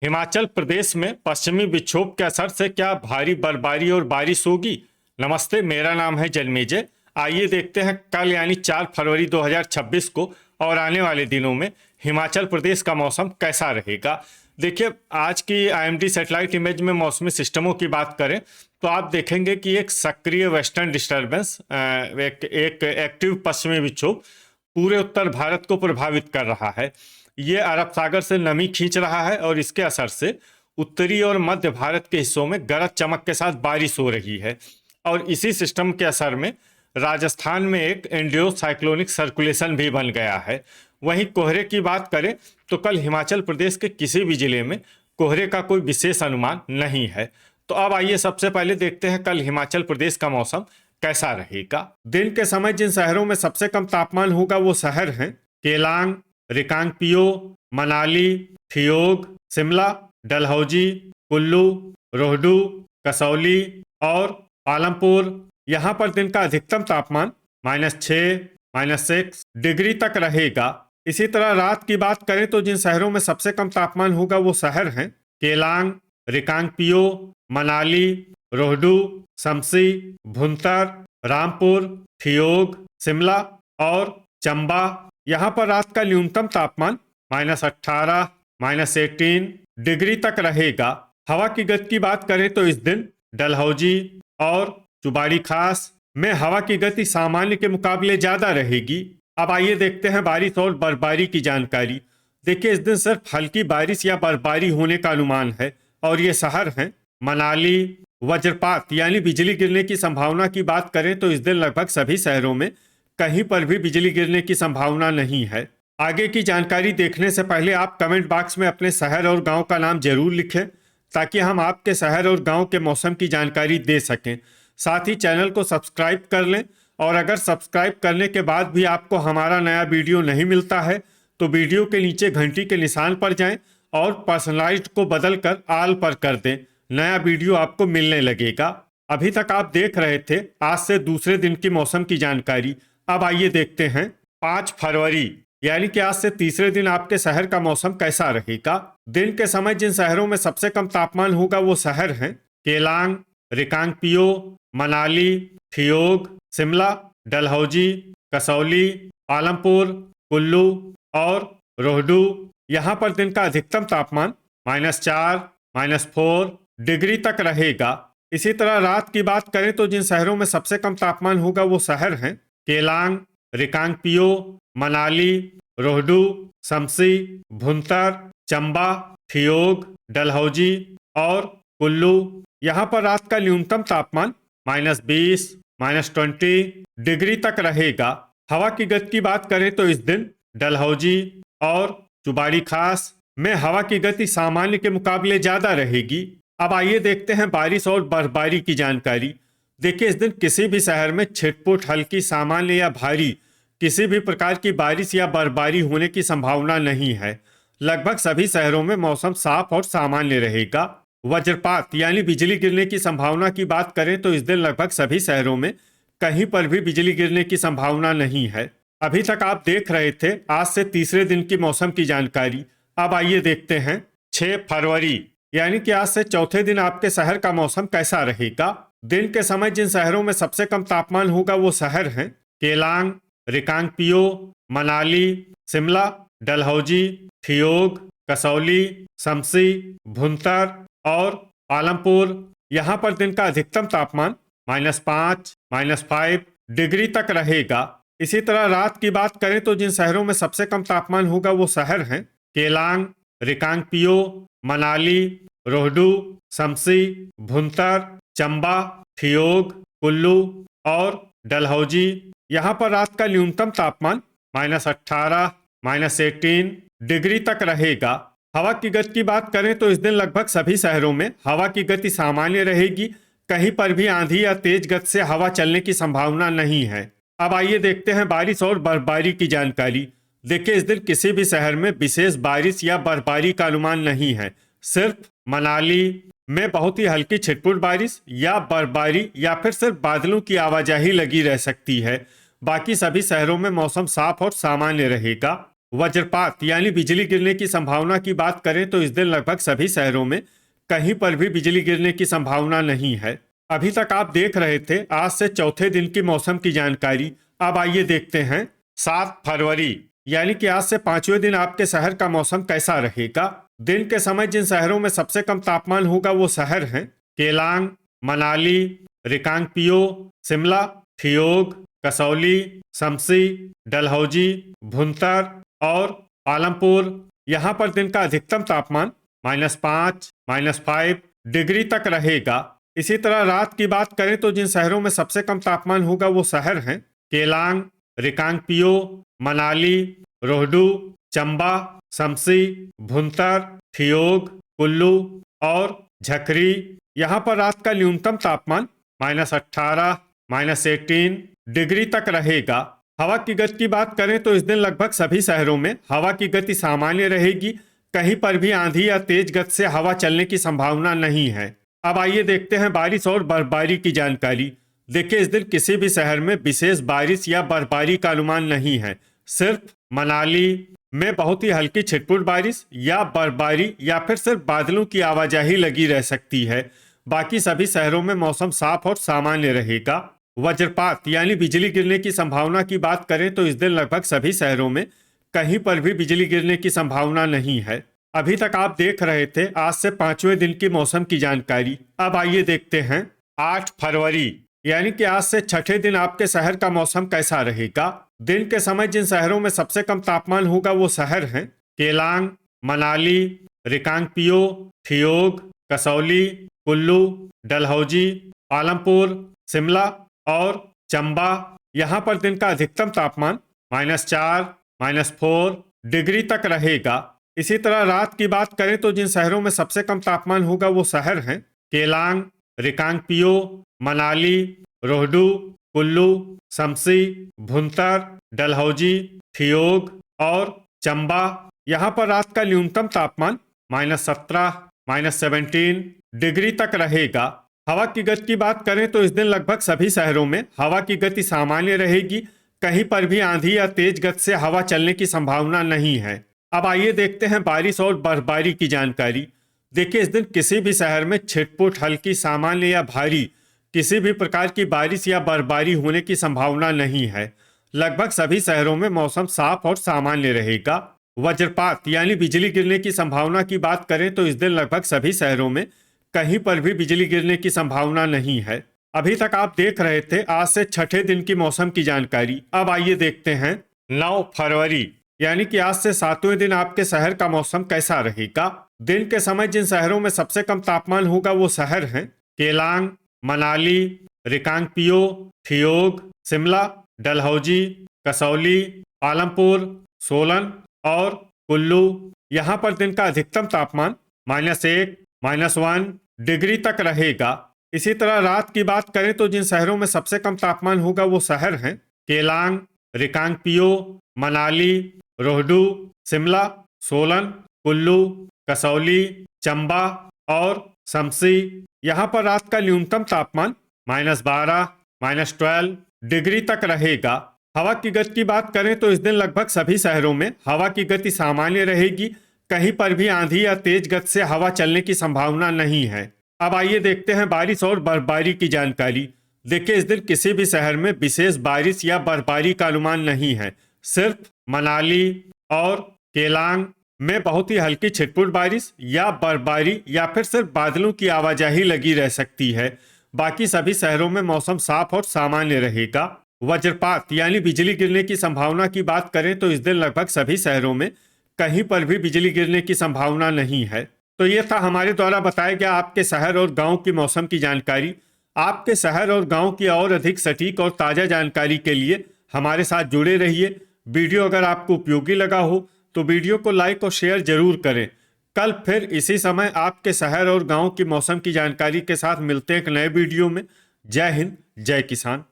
हिमाचल प्रदेश में पश्चिमी विक्षोभ के असर से क्या भारी बर्फबारी और बारिश होगी। नमस्ते, मेरा नाम है जन्मेजय। आइए देखते हैं कल यानी 4 फरवरी 2026 को और आने वाले दिनों में हिमाचल प्रदेश का मौसम कैसा रहेगा। देखिए, आज की आईएमडी सैटेलाइट इमेज में मौसमी सिस्टमों की बात करें तो आप देखेंगे कि एक सक्रिय वेस्टर्न डिस्टर्बेंस, एक एक्टिव पश्चिमी विक्षोभ पूरे उत्तर भारत को प्रभावित कर रहा है। ये अरब सागर से नमी खींच रहा है और इसके असर से उत्तरी और मध्य भारत के हिस्सों में गरज चमक के साथ बारिश हो रही है। और इसी सिस्टम के असर में राजस्थान में एक एंडियो साइक्लोनिक सर्कुलेशन भी बन गया है। वहीं कोहरे की बात करें तो कल हिमाचल प्रदेश के किसी भी जिले में कोहरे का कोई विशेष अनुमान नहीं है। तो अब आइए सबसे पहले देखते हैं कल हिमाचल प्रदेश का मौसम कैसा रहेगा। दिन के समय जिन शहरों में सबसे कम तापमान होगा वो शहर हैं केलांग, रिकांगपिओ, मनाली, ठियोग, शिमला, डलहौजी, कुल्लू, रोहडू, कसौली और पालमपुर। यहाँ पर दिन का अधिकतम तापमान -6, -6 डिग्री तक रहेगा। इसी तरह रात की बात करें तो जिन शहरों में सबसे कम तापमान होगा वो शहर हैं केलांग, रिकांगपिओ, मनाली, रोहडू, शमसी, भुंतर, रामपुर, ठियोग, शिमला और चंबा। यहाँ पर रात का न्यूनतम तापमान -18, -18 डिग्री तक रहेगा। हवा की गति की बात करें तो इस दिन डलहौजी और चुबाड़ी खास में हवा की गति सामान्य के मुकाबले ज्यादा रहेगी। अब आइए देखते हैं बारिश और बर्फबारी की जानकारी। देखिए, इस दिन सिर्फ हल्की बारिश या बर्फबारी होने का अनुमान है और ये शहर हैं मनाली। वज्रपात यानी बिजली गिरने की संभावना की बात करें तो इस दिन लगभग सभी शहरों में कहीं पर भी बिजली गिरने की संभावना नहीं है। आगे की जानकारी देखने से पहले आप कमेंट बॉक्स में अपने शहर और गांव का नाम जरूर लिखें ताकि हम आपके शहर और गांव के मौसम की जानकारी दे सकें। साथ ही चैनल को सब्सक्राइब कर लें और अगर सब्सक्राइब करने के बाद भी आपको हमारा नया वीडियो नहीं मिलता है तो वीडियो के नीचे घंटी के निशान पर जाएं और पर्सनलाइज्ड को बदलकर ऑल पर कर दें। नया वीडियो आपको मिलने लगेगा। अभी तक आप देख रहे थे आज से दूसरे दिन की मौसम की जानकारी। अब आइए देखते हैं 5 फरवरी यानी कि आज से तीसरे दिन आपके शहर का मौसम कैसा रहेगा। दिन के समय जिन शहरों में सबसे कम तापमान होगा वो शहर हैं केलांग, रिकांगपिओ, मनाली, ठियोग, शिमला, डलहौजी, कसौली, पालमपुर, कुल्लू और रोहडू। यहाँ पर दिन का अधिकतम तापमान -4, -4 डिग्री तक रहेगा। इसी तरह रात की बात करें तो जिन शहरों में सबसे कम तापमान होगा वो शहर हैं केलांग, रिकांगपिओ, मनाली, रोहडू, शमसी, भुंतर, चंबा, ठियोग, डलहौजी और कुल्लू। यहाँ पर रात का न्यूनतम तापमान -20, -20 डिग्री तक रहेगा। हवा की गति की बात करें तो इस दिन डलहौजी और चुबाड़ी खास में हवा की गति सामान्य के मुकाबले ज्यादा रहेगी। अब आइए देखते हैं बारिश और बर्फबारी की जानकारी। देखिए, इस दिन किसी भी शहर में छिटपुट, हल्की, सामान्य या भारी किसी भी प्रकार की बारिश या बर्फबारी होने की संभावना नहीं है। लगभग सभी शहरों में मौसम साफ और सामान्य रहेगा। वज्रपात यानी बिजली गिरने की संभावना की बात करें तो इस दिन लगभग सभी शहरों में कहीं पर भी बिजली गिरने की संभावना नहीं है। अभी तक आप देख रहे थे आज से तीसरे दिन की मौसम की जानकारी। अब आइए देखते हैं 6 फरवरी यानी कि आज से चौथे दिन आपके शहर का मौसम कैसा रहेगा। दिन के समय जिन शहरों में सबसे कम तापमान होगा वो शहर हैं केलांग, रिकांगपिओ, मनाली, शिमला, डलहौजी, ठियोग, कसौली, शमसी, भुंतर और पालमपुर। यहाँ पर दिन का अधिकतम तापमान -5, -5 डिग्री तक रहेगा। इसी तरह रात की बात करें तो जिन शहरों में सबसे कम तापमान होगा वो शहर हैं केलांग, रिकांगपिओ, मनाली, रोहडू, शमसी, भुंतर, चंबा, ठियोग, कुल्लू और डलहौजी। यहाँ पर रात का न्यूनतम तापमान -18, -18 डिग्री तक रहेगा। हवा की गति की बात करें तो इस दिन लगभग सभी शहरों में हवा की गति सामान्य रहेगी। कहीं पर भी आंधी या तेज गति से हवा चलने की संभावना नहीं है। अब आइए देखते हैं बारिश और बर्फबारी की जानकारी। देखिए, इस दिन किसी भी शहर में विशेष बारिश या बर्फबारी का अनुमान नहीं है। सिर्फ मनाली में बहुत ही हल्की छिटपुट बारिश या बर्फबारी या फिर सिर्फ बादलों की आवाजाही लगी रह सकती है। बाकी सभी शहरों में मौसम साफ और सामान्य रहेगा। वज्रपात यानी बिजली गिरने की संभावना की बात करें तो इस दिन लगभग सभी शहरों में कहीं पर भी बिजली गिरने की संभावना नहीं है। अभी तक आप देख रहे थे आज से चौथे दिन की मौसम की जानकारी। अब आइए देखते हैं 7 फरवरी यानी कि आज से 5वें दिन आपके शहर का मौसम कैसा रहेगा। दिन के समय जिन शहरों में सबसे कम तापमान होगा वो शहर हैं केलांग, मनाली, रिकांगपिओ, शिमला, ठियोग, कसौली, शमसी, डलहौजी, भुंतर और आलमपुर। यहाँ पर दिन का अधिकतम तापमान -5, -5 डिग्री तक रहेगा। इसी तरह रात की बात करें तो जिन शहरों में सबसे कम तापमान होगा वो शहर हैं केलांग, रिकांगपिओ, मनाली, रोहडू, चंबा, शमसी, भुंतर, ठियोग, कुल्लू और झकरी। यहाँ पर रात का न्यूनतम तापमान -18, -18 डिग्री तक रहेगा। हवा की गति की बात करें तो इस दिन लगभग सभी शहरों में हवा की गति सामान्य रहेगी। कहीं पर भी आंधी या तेज गति से हवा चलने की संभावना नहीं है। अब आइए देखते हैं बारिश और बर्फबारी की जानकारी। देखिए इस दिन किसी भी शहर में विशेष बारिश या बर्फबारी का अनुमान नहीं है। सिर्फ मनाली में बहुत ही हल्की छिटपुट बारिश या बर्फबारी या फिर सिर्फ बादलों की आवाजाही लगी रह सकती है। बाकी सभी शहरों में मौसम साफ और सामान्य रहेगा। वज्रपात यानी बिजली गिरने की संभावना की बात करें तो इस दिन लगभग सभी शहरों में कहीं पर भी बिजली गिरने की संभावना नहीं है। अभी तक आप देख रहे थे आज से 5वें दिन की मौसम की जानकारी। अब आइए देखते हैं 8 फरवरी यानी कि आज से छठे दिन आपके शहर का मौसम कैसा रहेगा। दिन के समय जिन शहरों में सबसे कम तापमान होगा वो शहर हैं केलांग, मनाली, रिकांगपिओ, ठियोग, कसौली, कुल्लू, डलहौजी, आलमपुर, शिमला और चंबा। यहाँ पर दिन का अधिकतम तापमान -4, -4 डिग्री तक रहेगा। इसी तरह रात की बात करें तो जिन शहरों में सबसे कम तापमान होगा वो शहर हैं केलांग, रिकांगपिओ, मनाली, रोहडू, कुल्लू, शमसी, भुंतर, डलहौजी, ठियोग और चंबा। यहाँ पर रात का न्यूनतम तापमान -17, -17 डिग्री तक रहेगा। हवा की गति की बात करें तो इस दिन लगभग सभी शहरों में हवा की गति सामान्य रहेगी। कहीं पर भी आंधी या तेज गति से हवा चलने की संभावना नहीं है। अब आइए देखते हैं बारिश और बर्फबारी की जानकारी। देखिए इस दिन किसी भी शहर में छिटपुट, हल्की, सामान्य या भारी किसी भी प्रकार की बारिश या बर्फबारी होने की संभावना नहीं है। लगभग सभी शहरों में मौसम साफ और सामान्य रहेगा। वज्रपात यानी बिजली गिरने की संभावना की बात करें तो इस दिन लगभग सभी शहरों में कहीं पर भी बिजली गिरने की संभावना नहीं है। अभी तक आप देख रहे थे आज से छठे दिन की मौसम की जानकारी। अब आइए देखते हैं 9 फरवरी यानी कि आज से 7वें दिन आपके शहर का मौसम कैसा रहेगा। दिन के समय जिन शहरों में सबसे कम तापमान होगा वो शहर हैं केलांग, मनाली, रिकांगपिओ, ठियोग, शिमला, डलहौजी, कसौली, आलमपुर, सोलन और कुल्लू। यहाँ पर दिन का अधिकतम तापमान -1, -1 डिग्री तक रहेगा। इसी तरह रात की बात करें तो जिन शहरों में सबसे कम तापमान होगा वो शहर हैं केलांग, रिकांगपिओ, मनाली, रोहडू, शिमला, सोलन, कुल्लू, कसौली, चंबा और शमसी। यहाँ पर रात का न्यूनतम तापमान -12, -12 डिग्री तक रहेगा। हवा की गति की बात करें तो इस दिन लगभग सभी शहरों में हवा की गति सामान्य रहेगी। कहीं पर भी आंधी या तेज गति से हवा चलने की संभावना नहीं है। अब आइए देखते हैं बारिश और बर्फबारी की जानकारी। देखिए इस दिन किसी भी शहर में विशेष बारिश या बर्फबारी का अनुमान नहीं है। सिर्फ मनाली और केलांग में बहुत ही हल्की छिटपुट बारिश या बर्फबारी या फिर सिर्फ बादलों की आवाजाही लगी रह सकती है। बाकी सभी शहरों में मौसम साफ और सामान्य रहेगा। वज्रपात यानी बिजली गिरने की संभावना की बात करें तो इस दिन लगभग सभी शहरों में कहीं पर भी बिजली गिरने की संभावना नहीं है। तो ये था हमारे द्वारा बताया गया आपके शहर और गांव की मौसम की जानकारी। आपके शहर और गांव की और अधिक सटीक और ताज़ा जानकारी के लिए हमारे साथ जुड़े रहिए। वीडियो अगर आपको उपयोगी लगा हो तो वीडियो को लाइक और शेयर जरूर करें। कल फिर इसी समय आपके शहर और गांव की मौसम की जानकारी के साथ मिलते हैं एक नए वीडियो में। जय हिंद, जय किसान।